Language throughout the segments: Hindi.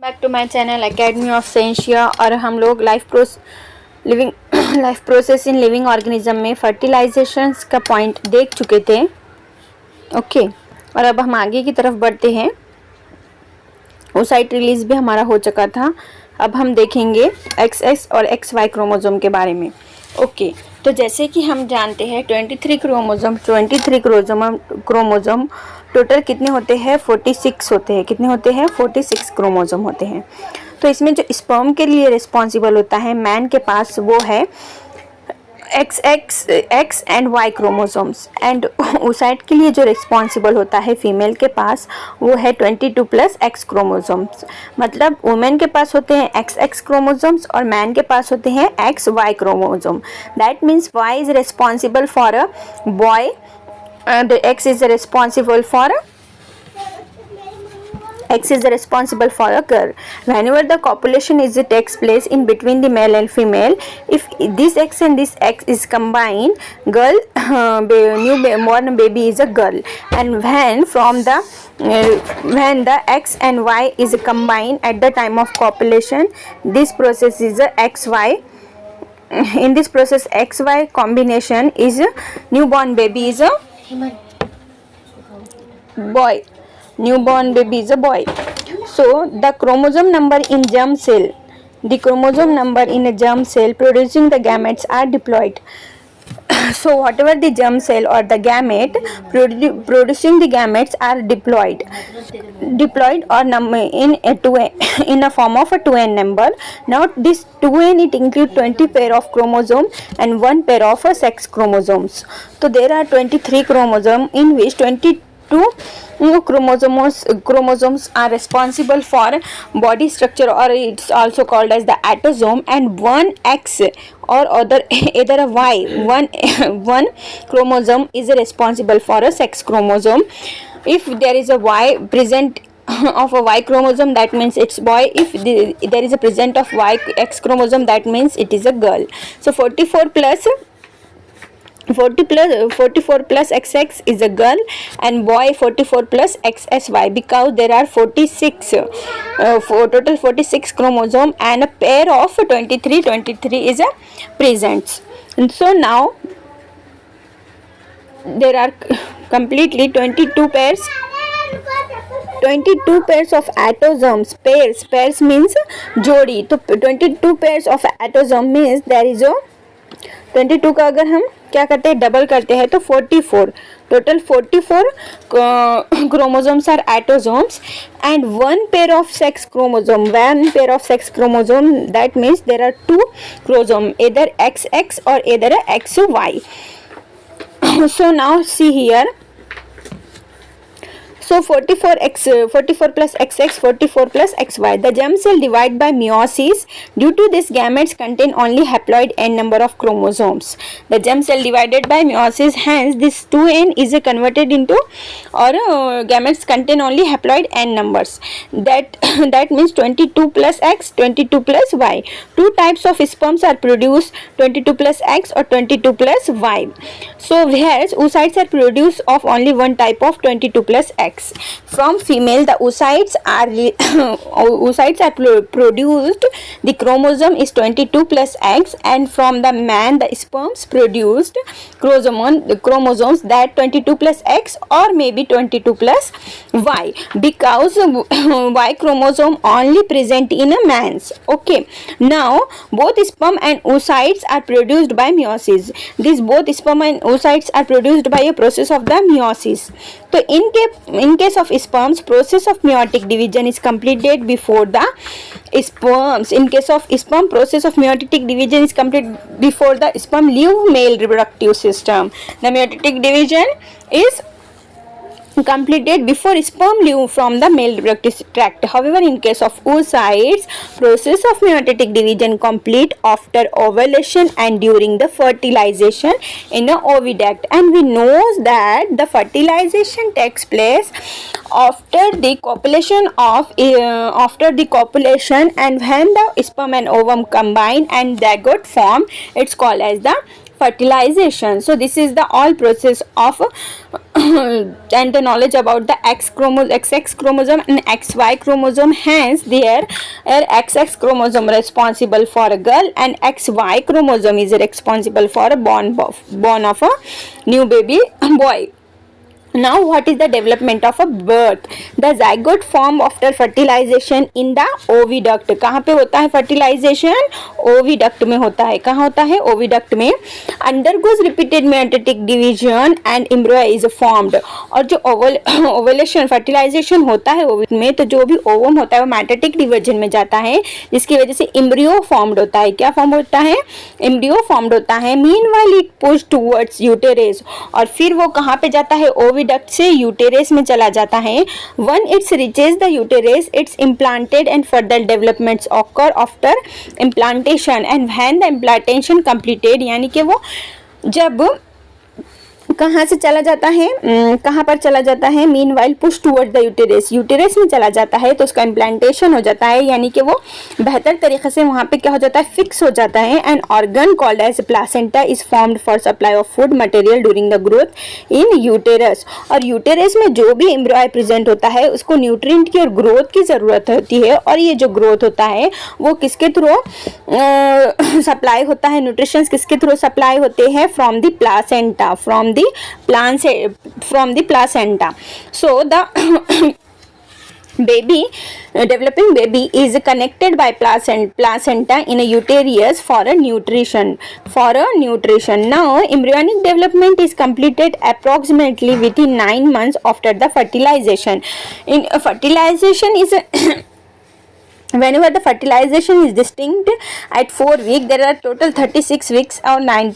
Back to my channel Academy of Sentia. और हम लोग life process in living organism में फर्टिलाइजेशंस का पॉइंट देख चुके थे। ओके और अब हम आगे की तरफ बढ़ते हैं। oocyte रिलीज भी हमारा हो चुका था। अब हम देखेंगे XX और XY क्रोमोसोम के बारे में। ओके तो जैसे कि हम जानते हैं 23 क्रोमोसोम टोटल कितने होते हैं? 46 होते हैं। कितने होते हैं? 46 क्रोमोसोम होते हैं। तो इसमें जो स्पर्म के लिए रिस्पॉन्सिबल होता है मैन के पास वो है X and Y chromosomes, and oocyte के लिए जो रिस्पॉन्सिबल होता है फीमेल के पास वो है 22 प्लस X क्रोमोसोम्स। मतलब वुमेन के पास होते हैं XX क्रोमोसोम्स और मैन के पास होते हैं XY chromosome. That means Y is responsible for a boy and X is responsible for a girl. Whenever the copulation takes place in between the male and female, if this X and this X is combined, newborn baby is a girl. And when the X and Y is combined at the time of copulation, this process is a XY. In this process XY combination is a newborn baby is a boy. Newborn baby is a boy. So the chromosome number in germ cell producing the gametes are diploid. So whatever the germ cell or the gamete producing the gametes are diploid or in a form of a 2n number. Now this 2n it includes 20 pair of chromosome and 1 pair of sex chromosomes. So there are 23 chromosomes in which 22 chromosomes are responsible for body structure, or it's also called as the autosome, and one X or either a Y, one chromosome is responsible for a sex chromosome. If there is a Y present of a Y chromosome, that means it's boy. If there is a present of X chromosome, that means it is a girl. So 44 plus XX is a girl, and boy 44 plus XSY, because there are 46 total 46 chromosome and a pair of 23 is a present. And so now there are completely 22 pairs of autosomes. Pairs means जोड़ी. तो 22 pairs of autosome means there is a 22 का अगर हम क्या करते हैं डबल करते हैं तो 44. Total 44 chromosomes are autosomes and one pair of sex chromosome. That means there are two chromosomes, either XX or either XY. So now see here. So 44 plus XX, 44 plus XY. The germ cell divide by meiosis. Due to this, gametes contain only haploid n number of chromosomes. The germ cell divided by meiosis. Hence, this 2n is converted into, or gametes contain only haploid n numbers. That means 22 plus X, 22 plus Y. Two types of sperms are produced: 22 plus X or 22 plus Y. So whereas oocytes are produced of only one type of 22 plus X. From female, the oocytes are produced. The chromosome is 22 plus X, and from the man, the sperms produced chromosomes that 22 plus X or maybe 22 plus Y, because Y chromosome only present in a man's. Okay. Now both sperm and oocytes are produced by meiosis. These both sperm and oocytes are produced by a process of the meiosis. So in case of sperms, process of meiotic division is completed before the sperms. In case of sperm, process of meiotic division is completed before the sperm leave male reproductive system. The meiotic division is completed before sperm leave from the male reproductive tract. However, in case of oocytes, process of meiotic division complete after ovulation and during the fertilization in a oviduct. And we know that the fertilization takes place after the copulation and when the sperm and ovum combine and zygote form, it's called as the fertilization. So this is the all process of and the knowledge about the XX chromosome and XY chromosome. Hence there XX chromosome responsible for a girl and XY chromosome is responsible for a born of a new baby boy. Now what is the development of a birth? The zygote form after fertilization in the oviduct. कहाँ पे होता है fertilization? ओविडक्ट में होता है. कहाँ होता है? ओविडक्ट में. Undergoes repeated mitotic division and embryo is formed. और जो ओवुलेशन fertilization होता है ओविड में, तो जो भी ओवम होता है वो mitotic division में जाता है, जिसकी वजह से embryo formed होता है. क्या form होता है? embryo formed होता है. Meanwhile it pushed towards uterus. और फिर वो कहाँ पे जाता है? ओविडक्ट से यूटेरस में चला जाता है. When it reaches the uterus, it's implanted and further developments occur after implantation. And when the implantation completed, यानी कि वो जब कहाँ से चला जाता है, कहाँ पर चला जाता है? Mean while push toward the uterus, uterus में चला जाता है, तो उसका इम्प्लांटेशन हो जाता है, यानी कि वो बेहतर तरीके से वहाँ पे क्या हो जाता है? फिक्स हो जाता है. And organ called as placenta is formed for supply of food material during the growth in uterus. और यूटेरस में जो भी एम्ब्रियो प्रेजेंट होता है उसको न्यूट्रिएंट की और ग्रोथ की ज़रूरत होती है. और ये जो ग्रोथ होता है वो किसके थ्रू सप्लाई होता है? न्यूट्रिशंस किसके थ्रू सप्लाई होते हैं? From the placenta, from the placenta. So the developing baby is connected by placenta in a uterus for a nutrition. Now embryonic development is completed approximately within 9 months after the fertilization. In fertilization is whenever the fertilization is distinct at 4 weeks, there are total 36 weeks or 9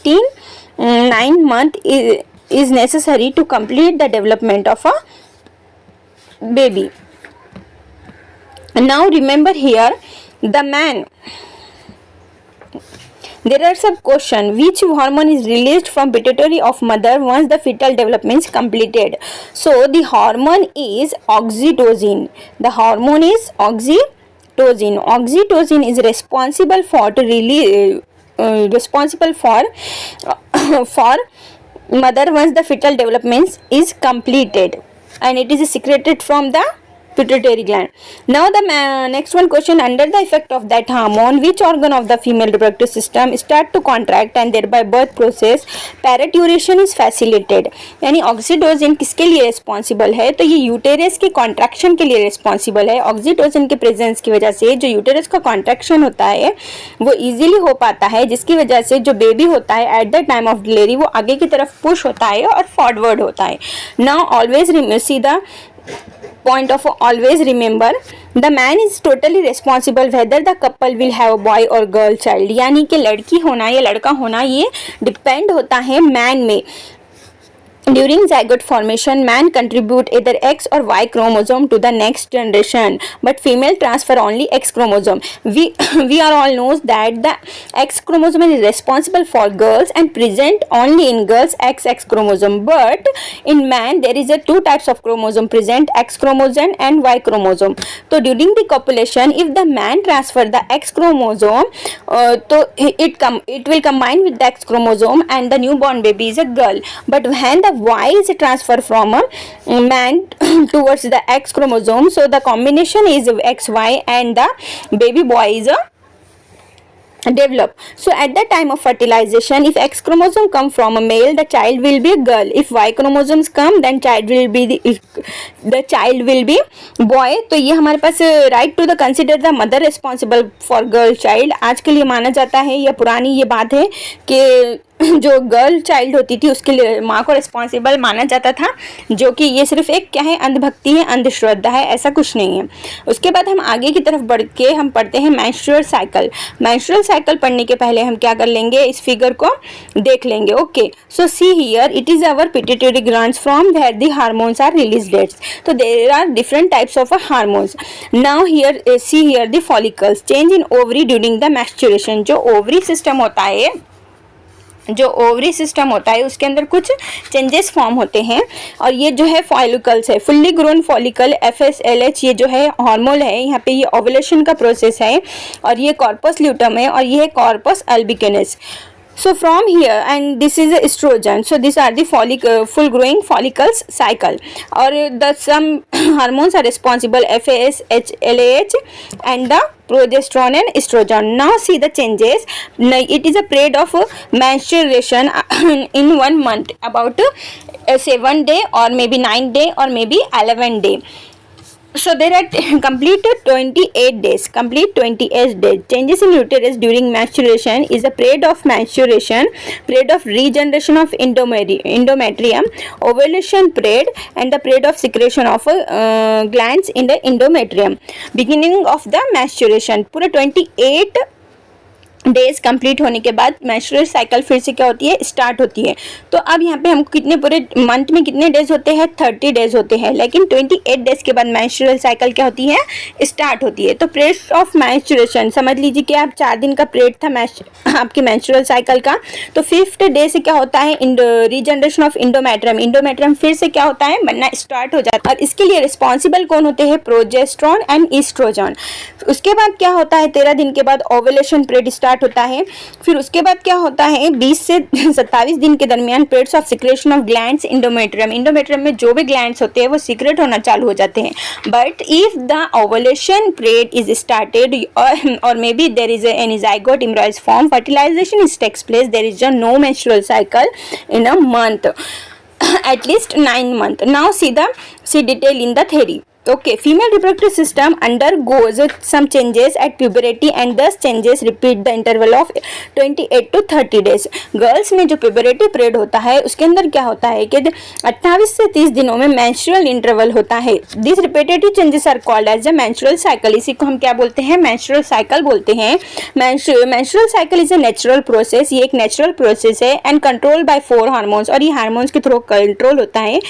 months is necessary to complete the development of a baby. Now remember here the man, there are some question: which hormone is released from pituitary of mother once the fetal development is completed? So the hormone is oxytocin. The hormone is oxytocin. Oxytocin is responsible for to release for mother once the fetal development is completed, and it is secreted from the pituitary gland. Now the next one question: under the effect of that hormone, which organ of the female reproductive system start to contract and thereby birth process parturition is facilitated? यानी ऑक्सीटोसिन किसके लिए रिस्पॉन्सिबल है? तो ये यूटेरस के कॉन्ट्रैक्शन के लिए रिस्पॉन्सिबल है. ऑक्सीटोसिन के प्रेजेंस की वजह से जो यूटेरस का कॉन्ट्रैक्शन होता है वो इजीली हो पाता है, जिसकी वजह से जो बेबी होता है at the time of delivery वो आगे की तरफ पुश होता है और फॉरवर्ड होता है. Now always see the point of always remember the man is totally responsible whether the couple will have a boy or girl child. यानी कि लड़की होना या लड़का होना ये डिपेंड होता है मैन में. During zygote formation, man contribute either X or Y chromosome to the next generation, but female transfer only X chromosome. We are all knows that the X chromosome is responsible for girls and present only in girls XX chromosome. But in man there is a two types of chromosome present, X chromosome and Y chromosome. So during the copulation, if the man transfer the X chromosome, so it will combine with the X chromosome and the newborn baby is a girl. But when the Y is transferred from a man towards the X chromosome, so the combination is XY and the baby boy is a develop. So at the time of fertilization, if X chromosome come from a male, the child will be a girl. If Y chromosomes come, then child will be the child will be boy. तो ये हमारे पास right to the consider the mother responsible for girl child आज के लिए माना जाता है. यह पुरानी ये बात है कि जो गर्ल चाइल्ड होती थी उसके लिए माँ को रिस्पॉन्सिबल माना जाता था, जो कि ये सिर्फ एक क्या है, अंधभक्ति है, अंधश्रद्धा है, ऐसा कुछ नहीं है. उसके बाद हम आगे की तरफ बढ़ के हम पढ़ते हैं मेंस्ट्रुअल साइकिल. मेंस्ट्रुअल साइकिल पढ़ने के पहले हम क्या कर लेंगे, इस फिगर को देख लेंगे. Okay, so see here it is our pituitary glands from where the hormones are released. तो there are different types of hormones. Now here see here the follicles change in ovary during the menstruation. जो ओवरी सिस्टम होता है उसके अंदर कुछ चेंजेस फॉर्म होते हैं, और ये जो है फॉलिकल्स है, फुल्ली ग्रोन फॉलिकल FSLH, ये जो है हार्मोन है. यहाँ पे ये ओवुलेशन का प्रोसेस है, और ये कॉर्पस ल्यूटम है, और ये है corpus अल्बिकेनस. So from here, and this is a estrogen. So these are the full growing follicles cycle, or the some hormones are responsible, FAS, LAH, and the progesterone and estrogen. Now see the changes. It is a period of menstruation in 1 month, about 7 day or maybe 9 day or maybe 11 day. So there are complete 28 days. Changes in uterus during menstruation is a period of menstruation, period of regeneration of endometrium, ovulation period, and the period of secretion of glands in the endometrium. Beginning of the menstruation, पूरा 28 डेज कंप्लीट होने के बाद मेंस्ट्रुअल साइकिल फिर से क्या होती है, स्टार्ट होती है. तो अब यहाँ पे हमको कितने पूरे मंथ में कितने डेज होते हैं, 30 डेज होते हैं, लेकिन 28 डेज के बाद मेंस्ट्रुअल साइकिल क्या होती है, स्टार्ट होती है. तो पीरियड ऑफ मेंस्ट्रुएशन समझ लीजिए कि आप 4 दिन का पीरियड था आपके मेंस्ट्रुअल साइकिल का. तो 5th डे से क्या होता है, रीजनरेशन ऑफ इंडोमेट्रियम फिर से क्या होता है, बनना स्टार्ट हो जाता है. और इसके लिए रिस्पॉन्सिबल कौन होते हैं, प्रोजेस्टेरोन एंड ईस्ट्रोजन. उसके बाद क्या होता है, 13 दिन के बाद ओवुलेशन पीरियड स्टार्ट होता है. फिर उसके बाद क्या होता है, 20 से 27 दिन के दरमियान periods of secretion of glands endometrium में जो भी ग्लैंड्स होते हैं वो सीक्रेट होना चालू हो जाते हैं. But if the ovulation period is started और may be there is any zygote embryos form, fertilization is takes place, there is no menstrual cycle in a month, at least 9 months. Now see detail in the theory. Okay, female reproductive system undergoes some changes at puberty and thus changes repeat the interval of 28 to 30 days. Girls में जो puberty period होता है उसके अंदर क्या होता है कि 28 से 30 दिनों में menstrual interval होता है. These repetitive changes are called as the menstrual cycle. इसी को हम क्या बोलते हैं, menstrual cycle बोलते हैं. Menstrual cycle is a natural process. ये एक natural process है and controlled by 4 hormones, और ये हार्मोन्स के थ्रू कंट्रोल होता है.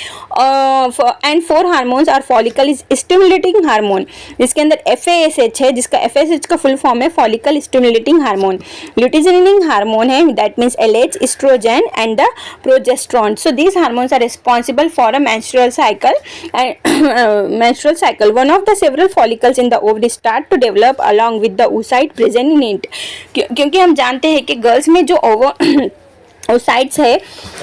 And 4 hormones are follicle stimulating hormone, जिसके अंदर FASH है, जिसका FASH का फुल फॉर्म है follicle stimulating hormone. Luteinizing hormone है, that means LH, oestrogen and the progesterone. So these hormones are responsible for a menstrual cycle. One of the several follicles in the ovary start to develop along with the oocyte present in it. क्योंकि हम जानते हैं कि गर्ल्स में जो oocytes है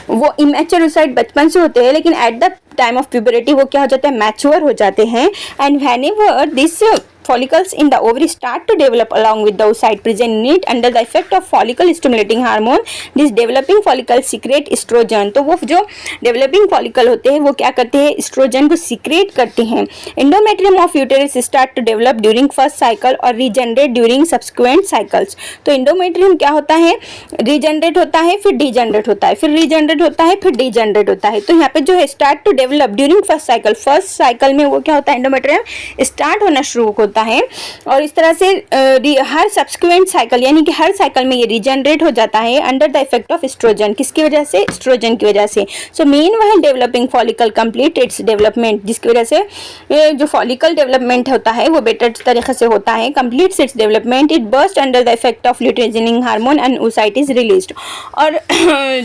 वो इमेच्योर oocyte बचपन से होते हैं, लेकिन एट द टाइम ऑफ प्यूबरिटी वो क्या हो जाते हैं, मैच्योर हो जाते हैं. And whenever this follicles in the ovary start to develop along with the oocyte present in it under the effect of follicle stimulating hormone, this developing follicles secrete estrogen. तो वो जो developing follicle होते हैं वो क्या करते हैं, estrogen को secrete करते हैं. endometrium of uterus start to develop during first cycle और regenerate during subsequent cycles. तो endometrium क्या होता है, regenerate होता है, फिर degenerate होता है, फिर regenerate होता है, फिर degenerate होता है. तो यहाँ पे जो है start to develop during first cycle में वो क्या होता है, endometrium start होना शुरू होता है. और इस तरह से हर सब्सिक्वेंट साइकिल यानी कि हर साइकिल में ये रीजनरेट हो जाता है under the effect of oestrogen. किसकी वजह से, एस्ट्रोजन की वजह से. So meanwhile developing follicle complete its development, जिसकी वजह से जो फॉलिकल डेवलपमेंट होता है वो बेटर तरीके से होता है. Complete its development, it burst under the effect of luteinising hormone and oocyte is released. और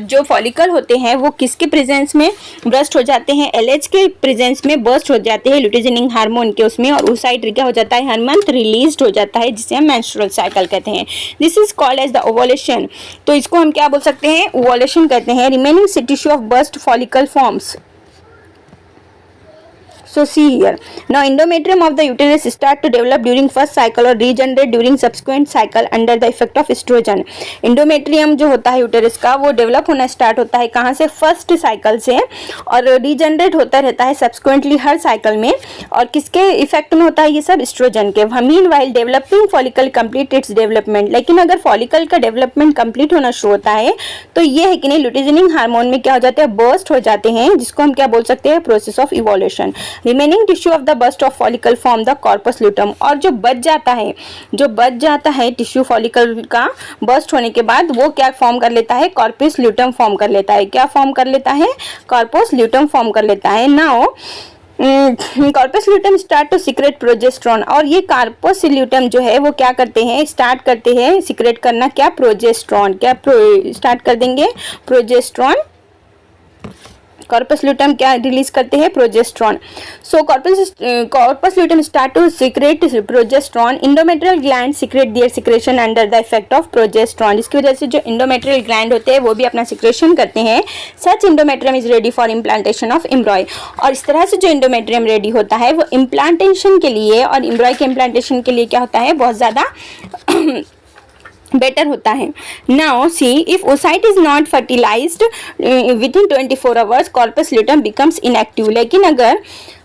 जो फॉलिकल होते हैं वो किसके प्रेजेंस में बर्स्ट हो जाते हैं, LH के प्रेजेंस में बर्स्ट हो जाते हैं ल्यूटिजिनिंग हार्मोन के उसमें, और oocyte क्या हो जाता है, हर मंथ रिलीज हो जाता है, जिसे हम मेंस्ट्रुअल साइकिल कहते हैं. This is called as the ovulation. तो इसको हम क्या बोल सकते हैं, ओवुलेशन कहते हैं. Remaining tissue of burst follicle forms. So see here, now endometrium of the uterus start to develop during first cycle or regenerate during subsequent cycle under the effect of estrogen. endometrium जो होता है यूटेरस का वो डेवलप होना स्टार्ट होता है कहाँ से, फर्स्ट साइकिल से, और रीजनरेट होता रहता है सब्सिक्वेंटली हर साइकिल में. और किसके इफेक्ट में होता है ये सब, एस्ट्रोजन के. Meanwhile developing follicle complete its development. लेकिन अगर फॉलिकल का डेवलपमेंट कंप्लीट होना शुरू होता है तो ये है कि नहीं, ल्यूटिजिनिंग हार्मोन में क्या हो जाते हैं, बर्स्ट हो जाते हैं, जिसको हम क्या बोल सकते हैं, process of evolution. Remaining tissue of the burst of follicle form the corpus luteum. और जो बच जाता है टिश्यू फॉलिकल का बस्ट होने के बाद वो क्या फॉर्म कर लेता है, कॉर्पस ल्यूटम फॉर्म कर लेता है. क्या फॉर्म कर लेता है, कॉर्पस ल्यूटम फॉर्म कर लेता है. Now corpus luteum start to secrete progesterone. और ये कॉर्पस ल्यूटम जो है वो क्या करते हैं, स्टार्ट करते हैं सीक्रेट करना क्या, प्रोजेस्टेरोन. क्या स्टार्ट कर देंगे, प्रोजेस्टेरोन. कॉर्पस ल्यूटम क्या रिलीज करते हैं? Progesterone. So corpus luteum start to secrete progesterone, endometrial gland secrete their secretion under the effect of progesterone, जिसकी वजह से जो इंडोमेट्रियल ग्लैंड होते हैं वो भी अपना सीक्रेशन करते हैं। Such endometrium is ready for implantation of embryo, और इस तरह से जो इंडोमेट्रियम रेडी होता है वो इम्प्लांटेशन के लिए और एम्ब्रॉय के इम्प्लांटेशन के लिए क्या होता है? बहुत ज़्यादा बेटर होता है। Now see, if oocyte is not fertilised within 24 hours corpus luteum becomes inactive. लेकिन अगर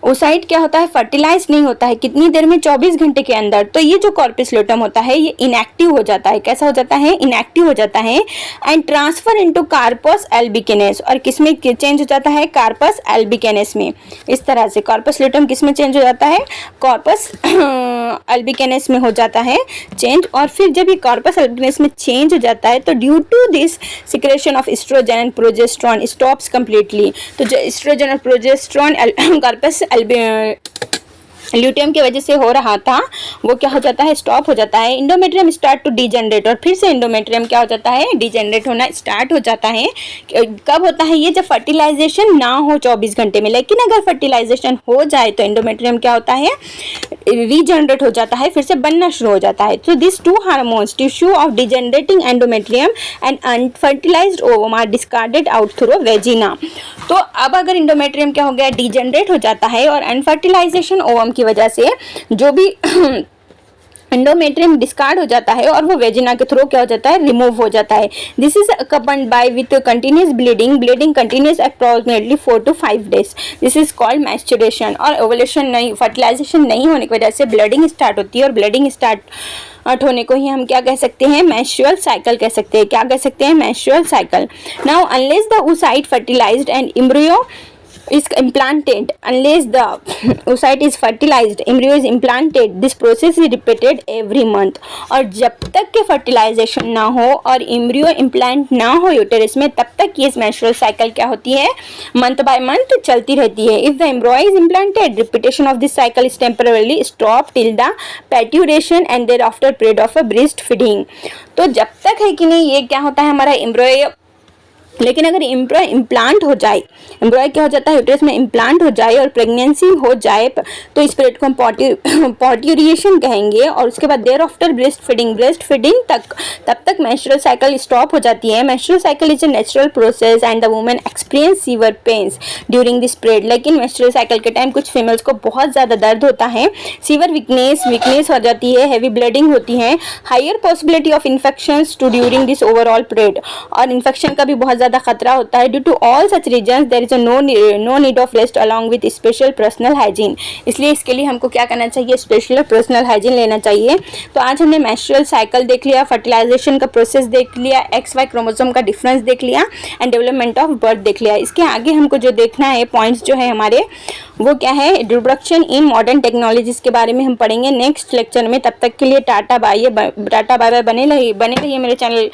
ओसाइट क्या होता है? फर्टिलाइज नहीं होता है, कितनी देर में? 24 घंटे के अंदर, तो ये जो कॉर्पस ल्यूटम होता है ये इनएक्टिव हो जाता है। कैसा हो जाता है? इनएक्टिव हो जाता है एंड ट्रांसफर इनटू कार्पस एल्बिकेनेस, और किस में चेंज हो जाता है? कार्पस एल्बिकेनेस में। इस तरह से कॉर्पस ल्यूटम किस में चेंज हो जाता है? कॉर्पस एल्बिकेनेस में हो जाता है चेंज। और फिर जब ये कॉर्पस एल्बिकेनेस में चेंज हो जाता है तो due to this secretion of oestrogen and progesterone stops completely. तो जो एस्ट्रोजन और प्रोजेस्टेरॉन कॉर्पस ल्यूटियम की वजह से हो रहा था वो क्या हो जाता है? स्टॉप हो जाता है। इंडोमेट्रियम स्टार्ट टू डिजेनरेट, और फिर से इंडोमेट्रियम क्या हो जाता है? डिजेनरेट होना स्टार्ट हो जाता है। कब होता है ये? जब फर्टिलाइजेशन ना हो 24 घंटे में। लेकिन अगर फर्टिलाइजेशन हो जाए तो इंडोमेट्रियम क्या होता है? रीजनरेट हो जाता है, फिर से बनना शुरू हो जाता है। तो this two hormones tissue of degenerating endometrium and unfertilised ovum are discarded out through vagina. तो अब अगर इंडोमेट्रियम क्या हो गया? डिजेनरेट हो जाता है, और अनफर्टिलाइजेशन ओवम की वजह से जो भी इंडोमेट्रियम डिस्कार्ड हो जाता है और वो वेजिना के थ्रू क्या हो जाता है? रिमूव हो जाता है। This is accompanied by with continuous bleeding continuous approximately 4 to 5 days। This is called menstruation. और ओवुलेशन नहीं, फर्टिलाइजेशन नहीं होने की वजह से ब्लीडिंग स्टार्ट होती है, और ब्लीडिंग स्टार्ट होने को ही हम क्या कह सकते हैं? मेंस्ट्रुअल साइकिल कह सकते हैं। क्या कह सकते हैं? Menstrual cycle. Now unless the oocyte fertilized and embryo is implanted, unless the oocyte is fertilized, embryo is implanted, this process is repeated every month। और जब तक के फर्टिलाइजेशन ना हो और एम्ब्रियो इम्प्लांट ना हो यूटेरस में, तब तक ये मेंस्ट्रुअल साइकिल क्या होती है? मंथ बाय मंथ चलती रहती है। If the embryo is implanted, repetition of this cycle is temporarily stop till the parturition and thereafter period of a breast feeding. तो जब तक है कि नहीं ये क्या होता है? हमारा एम्ब्रॉय, लेकिन अगर एम्ब्रॉय इम्प्लांट हो जाए, एम्ब्रॉय क्या हो जाता है? यूट्रस में इम्प्लांट हो जाए और प्रेगनेंसी हो जाए, तो इस पीरियड को हम पार्ट्यूरिएशन कहेंगे। और उसके बाद देयर आफ्टर ब्रेस्ट फीडिंग तक, तब तक मेंस्ट्रुअल साइकिल स्टॉप हो जाती है। Menstrual cycle is a natural process and the women experience severe pains during this period. लेकिन मेंस्ट्रुअल साइकिल के टाइम कुछ फीमेल्स को बहुत ज़्यादा दर्द होता है, सीवियर वीकनेस हो जाती है, हैवी ब्लीडिंग होती है, higher possibility of infections to during this overall period, और इन्फेक्शन का भी बहुत ज़्यादा खतरा होता है। Due to all such reasons there is no need of rest along with special personal hygiene. इसलिए इसके लिए हमको क्या करना चाहिए? स्पेशल पर्सनल हाइजीन लेना चाहिए। तो आज हमने मेंस्ट्रुअल साइकिल देख लिया, फर्टिलाइजेशन का प्रोसेस देख लिया, XY क्रोमोसोम का डिफरेंस देख लिया एंड डेवलपमेंट ऑफ बर्थ देख लिया। इसके आगे हमको जो देखना है पॉइंट्स जो है हमारे, वो क्या है? रिप्रोडक्शन इन मॉडर्न टेक्नोलॉजीज के बारे में हम पढ़ेंगे नेक्स्ट लेक्चर में। तब तक के लिए टाटा बाय बाय, बने रहिए मेरे चैनल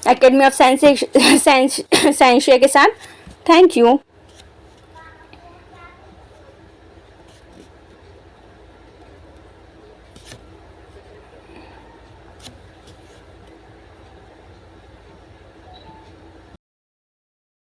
एकेडमी ऑफ साइंस के साथ। Thank you.